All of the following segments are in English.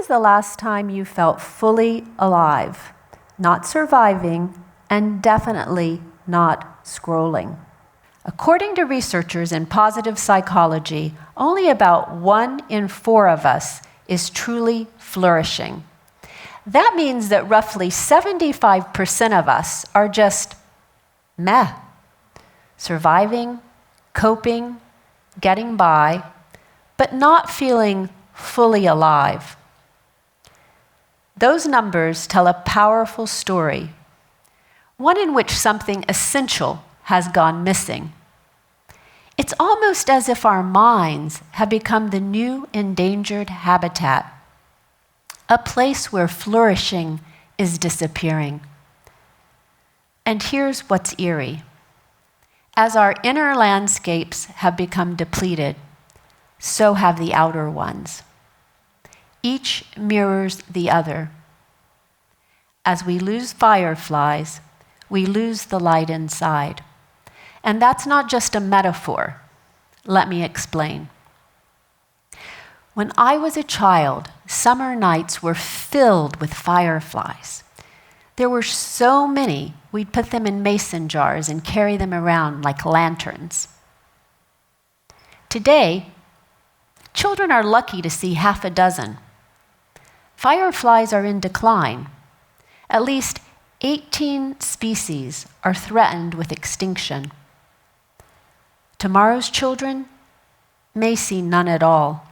was the last time you felt fully alive, not surviving, and definitely not scrolling? According to researchers in positive psychology, only about 1 in 4 of us is truly flourishing. That means that roughly 75% of us are just meh, surviving, coping, getting by, but not feeling fully alive. Those numbers tell a powerful story, one in which something essential has gone missing. It's almost as if our minds have become the new endangered habitat, a place where flourishing is disappearing. And here's what's eerie. As our inner landscapes have become depleted, so have the outer ones. Each mirrors the other. As we lose fireflies, we lose the light inside. And that's not just a metaphor. Let me explain. When I was a child, summer nights were filled with fireflies. There were so many, we'd put them in mason jars and carry them around like lanterns. Today, children are lucky to see half a dozen. Fireflies are in decline. At least 18 species are threatened with extinction. Tomorrow's children may see none at all.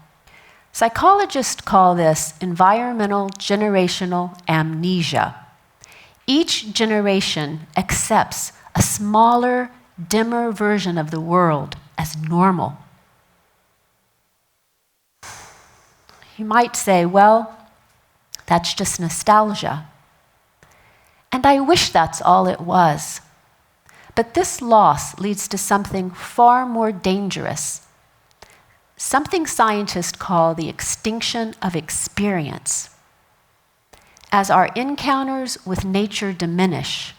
Psychologists call this environmental generational amnesia. Each generation accepts a smaller, dimmer version of the world as normal. You might say, well, that's just nostalgia. And I wish that's all it was. But this loss leads to something far more dangerous, something scientists call the extinction of experience. As our encounters with nature diminish,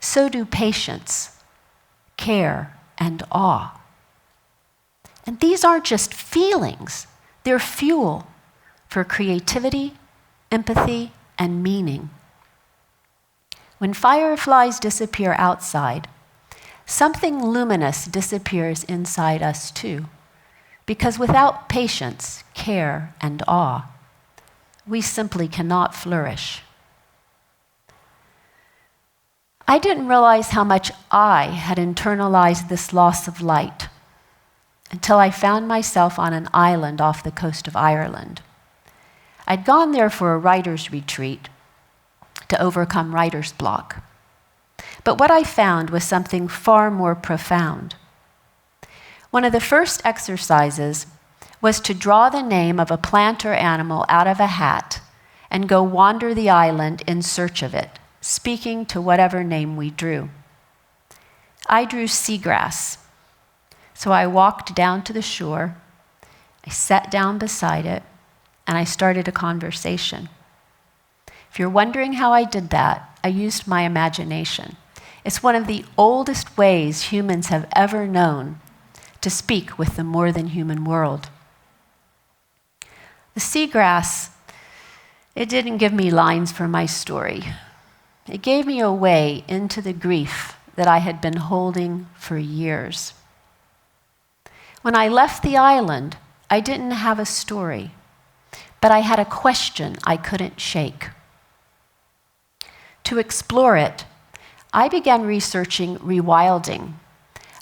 so do patience, care, and awe. And these aren't just feelings, they're fuel for creativity, empathy, and meaning. When fireflies disappear outside, something luminous disappears inside us too, because without patience, care, and awe, we simply cannot flourish. I didn't realize how much I had internalized this loss of light until I found myself on an island off the coast of Ireland. I'd gone there for a writer's retreat to overcome writer's block. But what I found was something far more profound. One of the first exercises was to draw the name of a plant or animal out of a hat and go wander the island in search of it, speaking to whatever name we drew. I drew seagrass. So I walked down to the shore, I sat down beside it, and I started a conversation. If you're wondering how I did that, I used my imagination. It's one of the oldest ways humans have ever known to speak with the more than human world. The seagrass, it didn't give me lines for my story. It gave me a way into the grief that I had been holding for years. When I left the island, I didn't have a story, but I had a question I couldn't shake. To explore it, I began researching rewilding,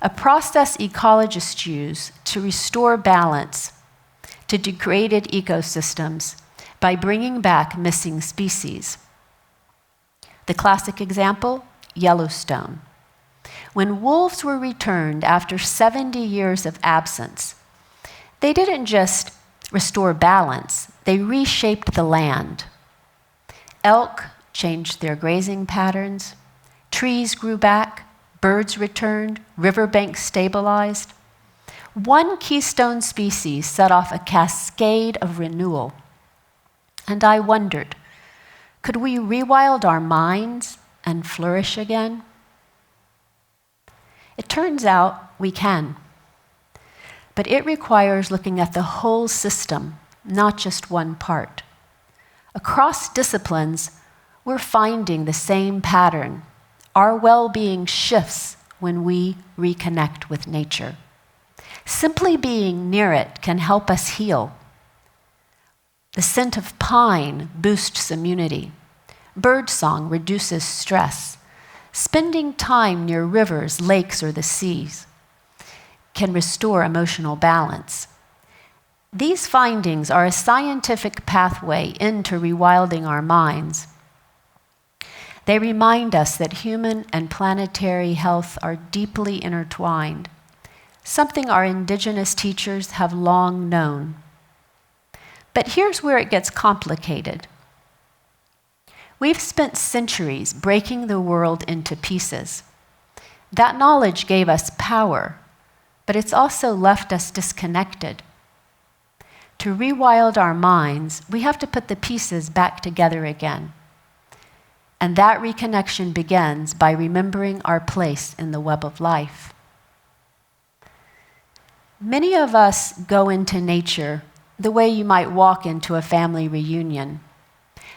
a process ecologists use to restore balance to degraded ecosystems by bringing back missing species. The classic example, Yellowstone. When wolves were returned after 70 years of absence, they didn't just restore balance, they reshaped the land. Elk changed their grazing patterns, trees grew back, birds returned, riverbanks stabilized. One keystone species set off a cascade of renewal. And I wondered, could we rewild our minds and flourish again? It turns out we can. But it requires looking at the whole system, not just one part. Across disciplines, we're finding the same pattern. Our well-being shifts when we reconnect with nature. Simply being near it can help us heal. The scent of pine boosts immunity. Birdsong reduces stress. Spending time near rivers, lakes, or the seas can restore emotional balance. These findings are a scientific pathway into rewilding our minds. They remind us that human and planetary health are deeply intertwined, something our indigenous teachers have long known. But here's where it gets complicated. We've spent centuries breaking the world into pieces. That knowledge gave us power, but it's also left us disconnected. To rewild our minds, we have to put the pieces back together again. And that reconnection begins by remembering our place in the web of life. Many of us go into nature the way you might walk into a family reunion,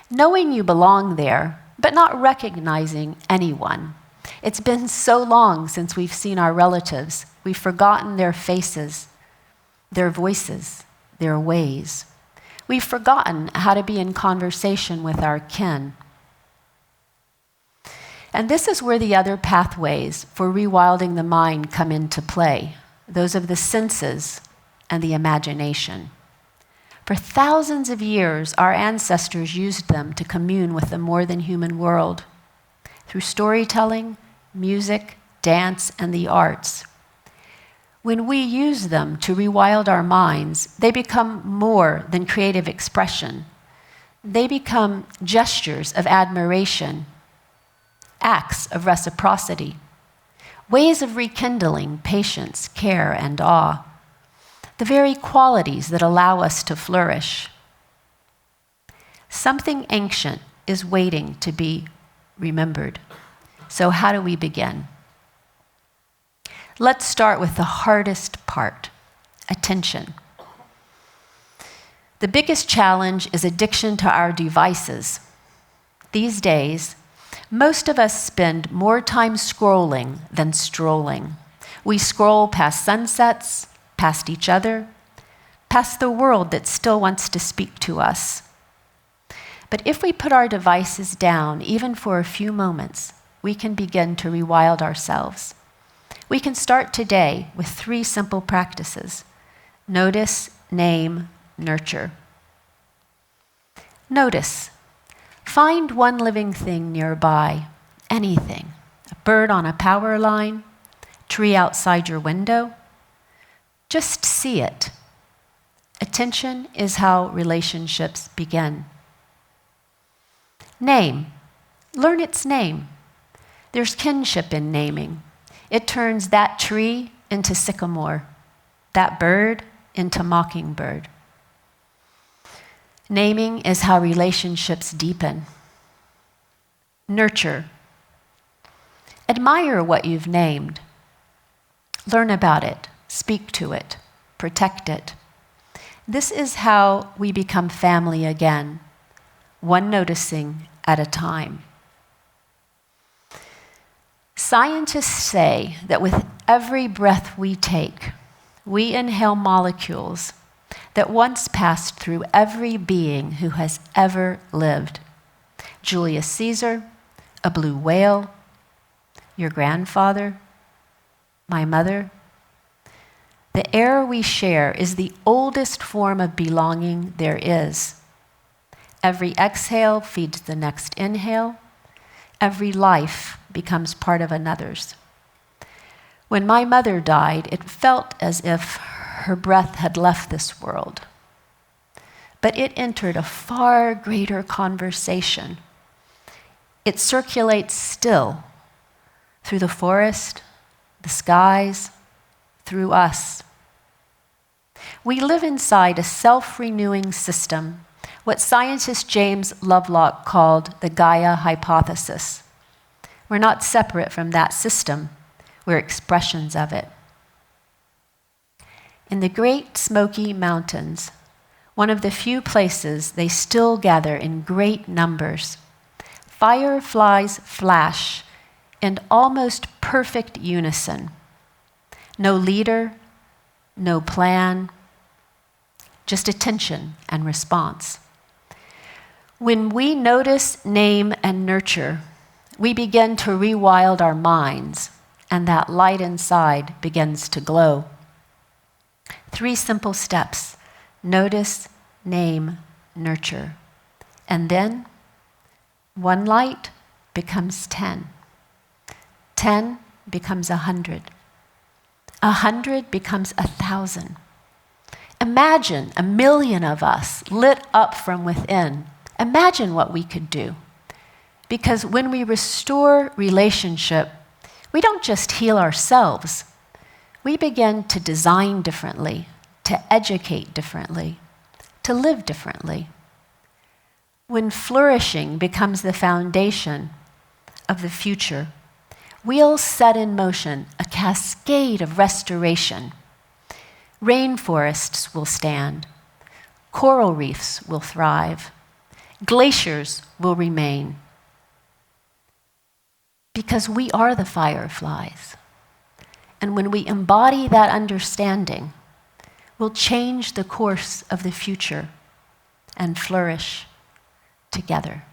knowing you belong there, but not recognizing anyone. It's been so long since we've seen our relatives. We've forgotten their faces, their voices, their ways. We've forgotten how to be in conversation with our kin. And this is where the other pathways for rewilding the mind come into play, those of the senses and the imagination. For thousands of years, our ancestors used them to commune with the more than human world through storytelling, music, dance, and the arts. When we use them to rewild our minds, they become more than creative expression. They become gestures of admiration, acts of reciprocity, ways of rekindling patience, care, and awe, the very qualities that allow us to flourish. Something ancient is waiting to be remembered. So how do we begin? Let's start with the hardest part, attention. The biggest challenge is addiction to our devices. These days, most of us spend more time scrolling than strolling. We scroll past sunsets, past each other, past the world that still wants to speak to us. But if we put our devices down, even for a few moments, we can begin to rewild ourselves. We can start today with 3 simple practices: notice, name, nurture. Notice. Find one living thing nearby, anything. A bird on a power line, tree outside your window. Just see it. Attention is how relationships begin. Name. Learn its name. There's kinship in naming. It turns that tree into sycamore, that bird into mockingbird. Naming is how relationships deepen. Nurture. Admire what you've named. Learn about it, speak to it, protect it. This is how we become family again, one noticing at a time. Scientists say that with every breath we take, we inhale molecules that once passed through every being who has ever lived. Julius Caesar, a blue whale, your grandfather, my mother. The air we share is the oldest form of belonging there is. Every exhale feeds the next inhale. Every life becomes part of another's. When my mother died, it felt as if her breath had left this world. But it entered a far greater conversation. It circulates still through the forest, the skies, through us. We live inside a self-renewing system, what scientist James Lovelock called the Gaia hypothesis. We're not separate from that system. We're expressions of it. In the Great Smoky Mountains, one of the few places they still gather in great numbers. Fireflies flash in almost perfect unison. No leader, no plan, just attention and response. When we notice, name, and nurture, we begin to rewild our minds, and that light inside begins to glow. 3 simple steps: notice, name, nurture. And then 1 light becomes 10. 10 becomes 100. 100 becomes 1,000. Imagine 1,000,000 of us lit up from within. Imagine what we could do. Because when we restore relationship, we don't just heal ourselves. We begin to design differently, to educate differently, to live differently. When flourishing becomes the foundation of the future, we'll set in motion a cascade of restoration. Rainforests will stand, coral reefs will thrive, glaciers will remain. Because we are the fireflies. And when we embody that understanding, we'll change the course of the future and flourish together.